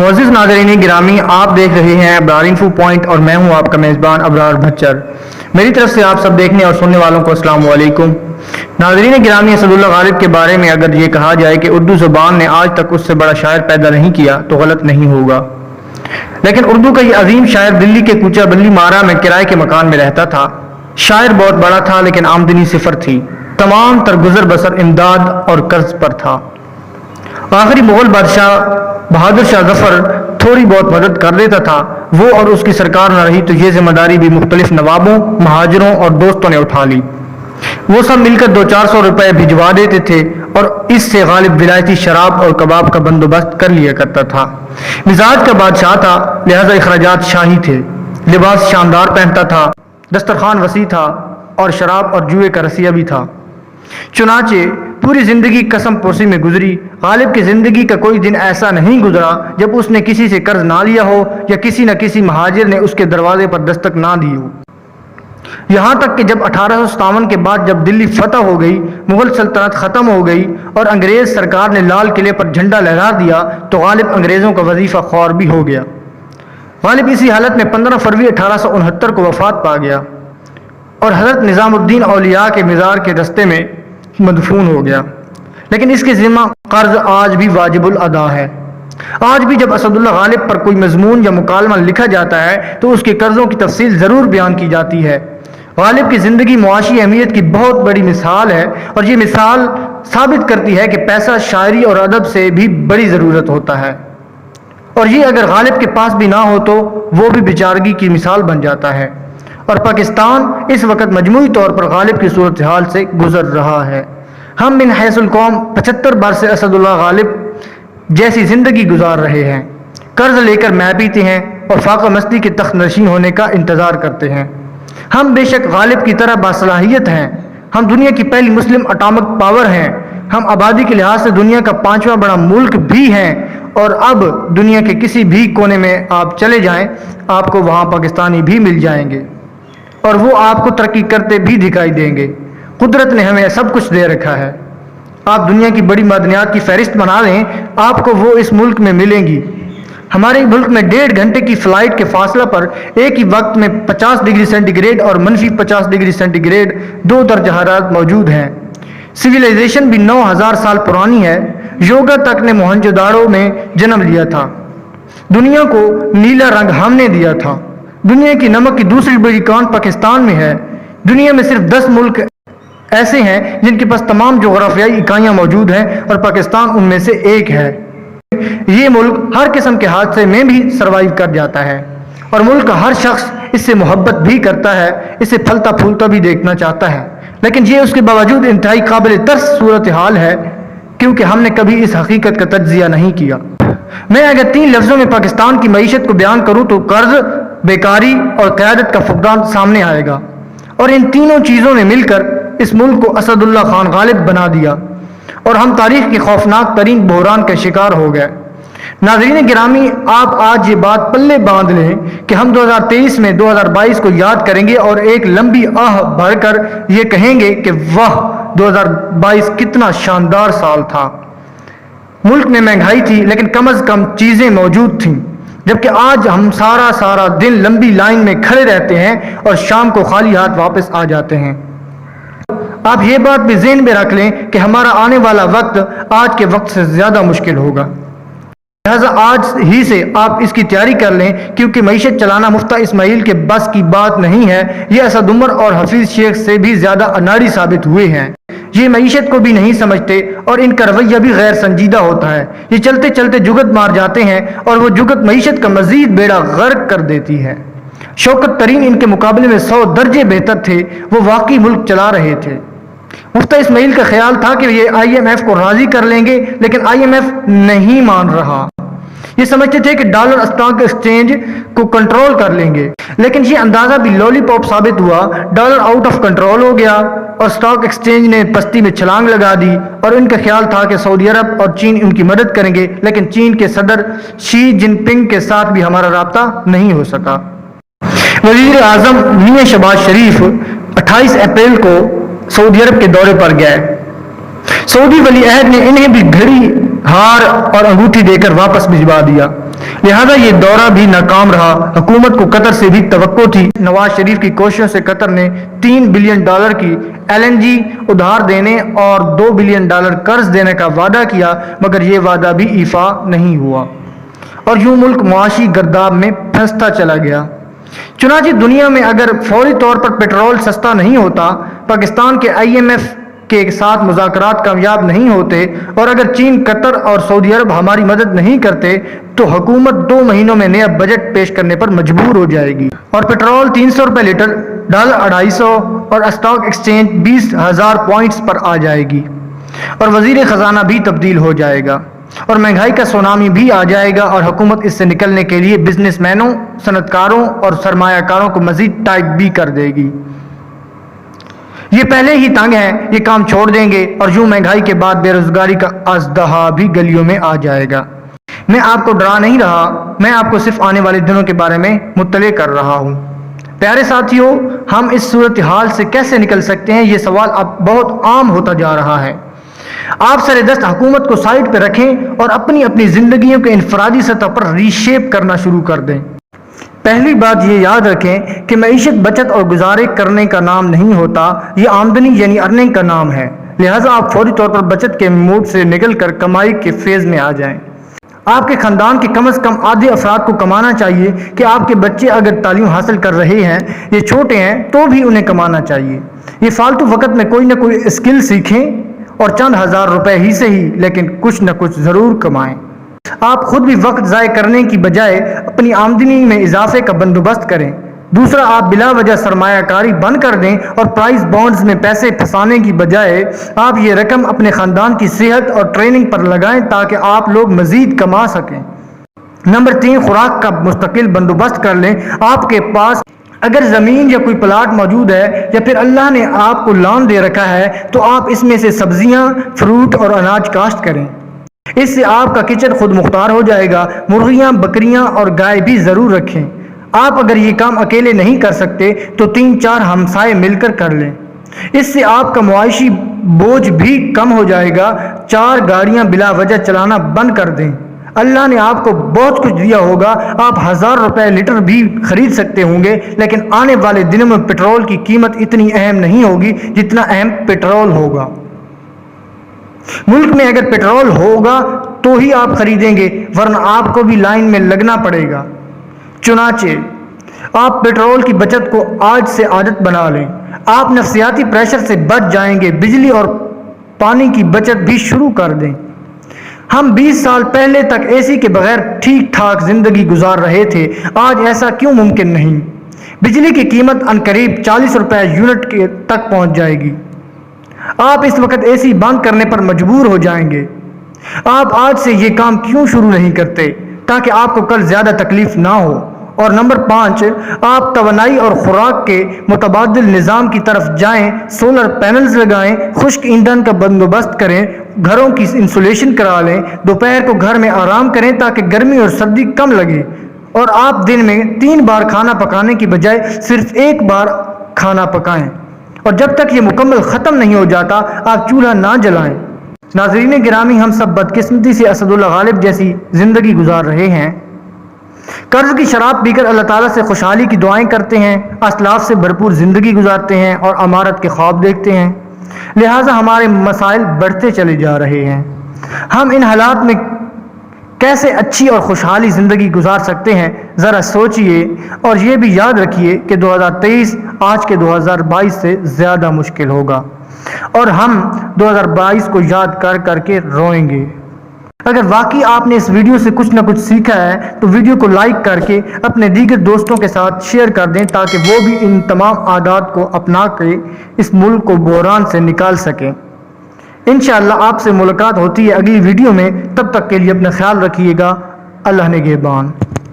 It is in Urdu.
معزز ناظرین گرامی، آپ دیکھ رہے ہیں ابرار انفو پوائنٹ اور میں ہوں آپ کا میزبان ابرار بھچر۔ میری طرف سے آپ سب دیکھنے اور سننے والوں کو السلام علیکم۔ ناظرین گرامی، اسد اللہ غالب کے بارے میں اگر یہ کہا جائے کہ اردو زبان نے آج تک اس سے بڑا شاعر پیدا نہیں کیا تو غلط نہیں ہوگا، لیکن اردو کا یہ عظیم شاعر دلی کے کوچہ بلی مارا میں کرائے کے مکان میں رہتا تھا۔ شاعر بہت بڑا تھا لیکن آمدنی صفر تھی، تمام تر گزر بسر امداد اور قرض پر تھا۔ آخری مغل بادشاہ بہادر شاہ ظفر تھوڑی بہت مدد کر دیتا تھا، وہ اور اس کی سرکار نہ رہی تو یہ ذمہ داری بھی مختلف نوابوں، مہاجروں اور دوستوں نے اٹھا لی۔ وہ سب مل کر 200-400 روپے بھجوا دیتے تھے اور اس سے غالب ولایتی شراب اور کباب کا بندوبست کر لیا کرتا تھا۔ مزاج کا بادشاہ تھا، لہذا اخراجات شاہی تھے۔ لباس شاندار پہنتا تھا، دسترخوان وسیع تھا اور شراب اور جوئے کا رسیہ بھی تھا۔ چنانچہ پوری زندگی قسم پوسی میں گزری۔ غالب کی زندگی کا کوئی دن ایسا نہیں گزرا جب اس نے کسی سے قرض نہ لیا ہو یا کسی نہ کسی مہاجر نے اس کے دروازے پر دستک نہ دی ہو۔ یہاں تک کہ جب 1857 کے بعد جب دلی فتح ہو گئی، مغل سلطنت ختم ہو گئی اور انگریز سرکار نے لال قلعے پر جھنڈا لہرا دیا تو غالب انگریزوں کا وظیفہ خوار بھی ہو گیا۔ غالب اسی حالت میں 15 فروری 1869 کو وفات پا گیا اور حضرت نظام الدین اولیاء کے مزار کے رستے میں مدفون ہو گیا، لیکن اس کے ذمہ قرض آج بھی واجب الادا ہے۔ آج بھی جب اسد اللہ غالب پر کوئی مضمون یا مکالمہ لکھا جاتا ہے تو اس کے قرضوں کی تفصیل ضرور بیان کی جاتی ہے۔ غالب کی زندگی معاشی اہمیت کی بہت بڑی مثال ہے اور یہ مثال ثابت کرتی ہے کہ پیسہ شاعری اور ادب سے بھی بڑی ضرورت ہوتا ہے، اور یہ اگر غالب کے پاس بھی نہ ہو تو وہ بھی بیچارگی کی مثال بن جاتا ہے۔ اور پاکستان اس وقت مجموعی طور پر غالب کی صورتحال سے گزر رہا ہے۔ ہم من حیث القوم 75 برس سے اسد اللہ غالب جیسی زندگی گزار رہے ہیں، قرض لے کر میں پیتے ہیں اور فاقہ مستی کے تخت نشین ہونے کا انتظار کرتے ہیں۔ ہم بے شک غالب کی طرح باصلاحیت ہیں، ہم دنیا کی پہلی مسلم اٹامک پاور ہیں، ہم آبادی کے لحاظ سے دنیا کا 5واں بڑا ملک بھی ہیں، اور اب دنیا کے کسی بھی کونے میں آپ چلے جائیں آپ کو وہاں پاکستانی بھی مل جائیں گے اور وہ آپ کو ترقی کرتے بھی دکھائی دیں گے۔ قدرت نے ہمیں سب کچھ دے رکھا ہے۔ آپ دنیا کی بڑی معدنیات کی فہرست بنا لیں، آپ کو وہ اس ملک میں ملیں گی۔ ہمارے ملک میں 1.5 گھنٹے کی فلائٹ کے فاصلہ پر ایک ہی وقت میں 50 ڈگری سینٹی گریڈ اور -50 ڈگری سینٹی گریڈ 2 درجہ حرارت موجود ہیں۔ سویلائزیشن بھی 9000 سال پرانی ہے۔ یوگا تک نے موہنجو داڑو میں جنم لیا تھا۔ دنیا کو نیلا رنگ ہم نے دیا تھا۔ دنیا کی نمک کی دوسری بڑی کان پاکستان میں ہے۔ دنیا میں صرف 10 ملک ایسے ہیں جن کے پاس تمام جغرافیائی اکائیاں موجود ہیں اور پاکستان ان میں سے ایک ہے۔ یہ ملک ہر قسم کے حادثے میں بھی سروائیو کر جاتا ہے اور ملک کا ہر شخص اس سے محبت بھی کرتا ہے، اسے پھلتا پھولتا بھی دیکھنا چاہتا ہے، لیکن یہ اس کے باوجود انتہائی قابل ترس صورتحال ہے کیونکہ ہم نے کبھی اس حقیقت کا تجزیہ نہیں کیا۔ میں اگر 3 لفظوں میں پاکستان کی معیشت کو بیان کروں تو قرض، بیکاری اور قیادت کا فقدان سامنے آئے گا، اور ان تینوں چیزوں نے مل کر اس ملک کو اسد اللہ خان غالب بنا دیا اور ہم تاریخ کے خوفناک ترین بحران کا شکار ہو گئے۔ ناظرین گرامی، آپ آج یہ بات پلے باندھ لیں کہ ہم 2023 میں 2022 کو یاد کریں گے اور ایک لمبی آہ بھر کر یہ کہیں گے کہ واہ 2022 کتنا شاندار سال تھا۔ ملک میں مہنگائی تھی لیکن کم از کم چیزیں موجود تھیں، جبکہ آج ہم سارا دن لمبی لائن میں کھڑے رہتے ہیں اور شام کو خالی ہاتھ واپس آ جاتے ہیں۔ آپ یہ بات بھی ذہن میں رکھ لیں کہ ہمارا آنے والا وقت آج کے وقت سے زیادہ مشکل ہوگا، لہذا آج ہی سے آپ اس کی تیاری کر لیں، کیونکہ معیشت چلانا مفتہ اسماعیل کے بس کی بات نہیں ہے۔ یہ اسد عمر اور حفیظ شیخ سے بھی زیادہ اناڑی ثابت ہوئے ہیں۔ یہ معیشت کو بھی نہیں سمجھتے اور ان کا رویہ بھی غیر سنجیدہ ہوتا ہے۔ یہ چلتے چلتے جگت مار جاتے ہیں اور وہ جگت معیشت کا مزید بیڑا غرق کر دیتی ہے۔ شوکت ترین ان کے مقابلے میں 100 درجے بہتر تھے، وہ واقعی ملک چلا رہے تھے۔ مفتہ اسماعیل کا خیال تھا کہ یہ IMF کو راضی کر لیں گے، لیکن IMF نہیں مان رہا۔ یہ سمجھتے تھے کہ ڈالر اسٹاک ایکسچینج کو کنٹرول کر لیں گے، لیکن یہ اندازہ بھی لولی پاپ ثابت ہوا۔ ڈالر آؤٹ آف کنٹرول ہو گیا اور اسٹاک ایکسچینج نے پستی میں چھلانگ لگا دی، اور ان کا خیال تھا کہ سعودی عرب اور چین ان کی مدد کریں گے، لیکن چین کے صدر شی جن پنگ کے ساتھ بھی ہمارا رابطہ نہیں ہو سکا۔ وزیر اعظم میاں شہباز شریف 28 اپریل کو سعودی عرب کے دورے پر گئے۔ سعودی ولی عہد نے انہیں بھی گھڑی، ہار اور انگوٹھی دے کر واپس بھجوا دیا۔ لہذا یہ دورہ بھی ناکام رہا۔ حکومت کو قطر سے بھی توقع تھی۔ نواز شریف کی کوششوں سے قطر نے $3 بلین کی LNG ادھار دینے اور $2 بلین قرض دینے کا وعدہ کیا، مگر یہ وعدہ بھی ایفا نہیں ہوا اور یوں ملک معاشی گرداب میں پھنستا چلا گیا۔ چنانچہ دنیا میں اگر فوری طور پر پیٹرول سستا نہیں ہوتا، پاکستان کے IMF کے ساتھ مذاکرات کامیاب نہیں ہوتے اور اگر چین، قطر اور سعودی عرب ہماری مدد نہیں کرتے تو حکومت 2 مہینوں میں نیا بجٹ پیش کرنے پر مجبور ہو جائے گی اور پیٹرول $300 لیٹر، ڈالر 250 اور اسٹاک ایکسچینج 20,000 پوائنٹس پر آ جائے گی اور وزیر خزانہ بھی تبدیل ہو جائے گا اور مہنگائی کا سونامی بھی آ جائے گا اور حکومت اس سے نکلنے کے لیے بزنس مینوں، صنعت کاروں اور سرمایہ کاروں کو مزید ٹائٹ بھی کر دے گی۔ یہ پہلے ہی تنگ ہیں، یہ کام چھوڑ دیں گے اور یوں مہنگائی کے بعد بے روزگاری کا ازدہا بھی گلیوں میں آ جائے گا۔ میں آپ کو ڈرا نہیں رہا، میں آپ کو صرف آنے والے دنوں کے بارے میں مطلع کر رہا ہوں۔ پیارے ساتھیوں، ہم اس صورتحال سے کیسے نکل سکتے ہیں؟ یہ سوال اب بہت عام ہوتا جا رہا ہے۔ آپ سر دست حکومت کو سائڈ پہ رکھیں اور اپنی اپنی زندگیوں کے انفرادی سطح پر ری شیپ کرنا شروع کر دیں۔ پہلی بات یہ یاد رکھیں کہ معیشت بچت اور گزارے کرنے کا نام نہیں ہوتا، یہ آمدنی یعنی ارننگ کا نام ہے۔ لہٰذا آپ فوری طور پر بچت کے موڈ سے نکل کر کمائی کے فیز میں آ جائیں۔ آپ کے خاندان کے کم از کم آدھے افراد کو کمانا چاہیے کہ آپ کے بچے اگر تعلیم حاصل کر رہے ہیں، یہ چھوٹے ہیں تو بھی انہیں کمانا چاہیے۔ یہ فالتو وقت میں کوئی نہ کوئی اسکل سیکھیں اور چند ہزار روپے ہی سے ہی لیکن کچھ نہ کچھ ضرور کمائیں۔ آپ خود بھی وقت ضائع کرنے کی بجائے اپنی آمدنی میں اضافے کا بندوبست کریں۔ دوسرا، آپ بلا وجہ سرمایہ کاری بند کر دیں اور پرائز بانڈز میں پیسے پھنسانے کی بجائے آپ یہ رقم اپنے خاندان کی صحت اور ٹریننگ پر لگائیں تاکہ آپ لوگ مزید کما سکیں۔ نمبر 3، خوراک کا مستقل بندوبست کر لیں۔ آپ کے پاس اگر زمین یا کوئی پلاٹ موجود ہے یا پھر اللہ نے آپ کو لان دے رکھا ہے تو آپ اس میں سے سبزیاں، فروٹ اور اناج کاشت کریں۔ اس سے آپ کا کچن خود مختار ہو جائے گا۔ مرغیاں، بکریاں اور گائے بھی ضرور رکھیں۔ آپ اگر یہ کام اکیلے نہیں کر سکتے تو 3-4 ہمسائے مل کر کر لیں۔ اس سے آپ کا معاشی بوجھ بھی کم ہو جائے گا۔ 4 گاڑیاں بلا وجہ چلانا بند کر دیں۔ اللہ نے آپ کو بہت کچھ دیا ہوگا، آپ 1000 روپے لیٹر بھی خرید سکتے ہوں گے، لیکن آنے والے دنوں میں پیٹرول کی قیمت اتنی اہم نہیں ہوگی جتنا اہم پیٹرول ہوگا۔ ملک میں اگر پیٹرول ہوگا تو ہی آپ خریدیں گے، ورنہ آپ کو بھی لائن میں لگنا پڑے گا۔ چنانچہ آپ پیٹرول کی بچت کو آج سے عادت بنا لیں۔ آپ نفسیاتی پریشر سے بچ جائیں گے۔ بجلی اور پانی کی بچت بھی شروع کر دیں۔ ہم 20 سال پہلے تک AC کے بغیر ٹھیک ٹھاک زندگی گزار رہے تھے، آج ایسا کیوں ممکن نہیں؟ بجلی کی قیمت عنقریب 40 روپے یونٹ تک پہنچ جائے گی۔ آپ اس وقت AC بند کرنے پر مجبور ہو جائیں گے۔ آپ آج سے یہ کام کیوں شروع نہیں کرتے تاکہ آپ کو کل زیادہ تکلیف نہ ہو؟ اور نمبر 5، آپ توانائی اور خوراک کے متبادل نظام کی طرف جائیں۔ سولر پینلز لگائیں، خشک ایندھن کا بندوبست کریں، گھروں کی انسولیشن کرا لیں، دوپہر کو گھر میں آرام کریں تاکہ گرمی اور سردی کم لگے، اور آپ دن میں 3 بار کھانا پکانے کی بجائے صرف 1 بار کھانا پکائیں، اور جب تک یہ مکمل ختم نہیں ہو جاتا آپ چولہا نہ جلائیں۔ ناظرین گرامی، ہم سب بدقسمتی سے اسد اللہ غالب جیسی زندگی گزار رہے ہیں۔ قرض کی شراب پی کر اللہ تعالیٰ سے خوشحالی کی دعائیں کرتے ہیں، اسلاف سے بھرپور زندگی گزارتے ہیں اور امارت کے خواب دیکھتے ہیں۔ لہٰذا ہمارے مسائل بڑھتے چلے جا رہے ہیں۔ ہم ان حالات میں کیسے اچھی اور خوشحالی زندگی گزار سکتے ہیں، ذرا سوچئے اور یہ بھی یاد رکھیے کہ 2023 آج کے 2022 سے زیادہ مشکل ہوگا اور ہم 2022 کو یاد کر کر کے روئیں گے۔ اگر واقعی آپ نے اس ویڈیو سے کچھ نہ کچھ سیکھا ہے تو ویڈیو کو لائک کر کے اپنے دیگر دوستوں کے ساتھ شیئر کر دیں تاکہ وہ بھی ان تمام عادات کو اپنا کے اس ملک کو بحران سے نکال سکیں۔ انشاءاللہ آپ سے ملاقات ہوتی ہے اگلی ویڈیو میں، تب تک کے لیے اپنا خیال رکھیے گا۔ اللہ نگہبان۔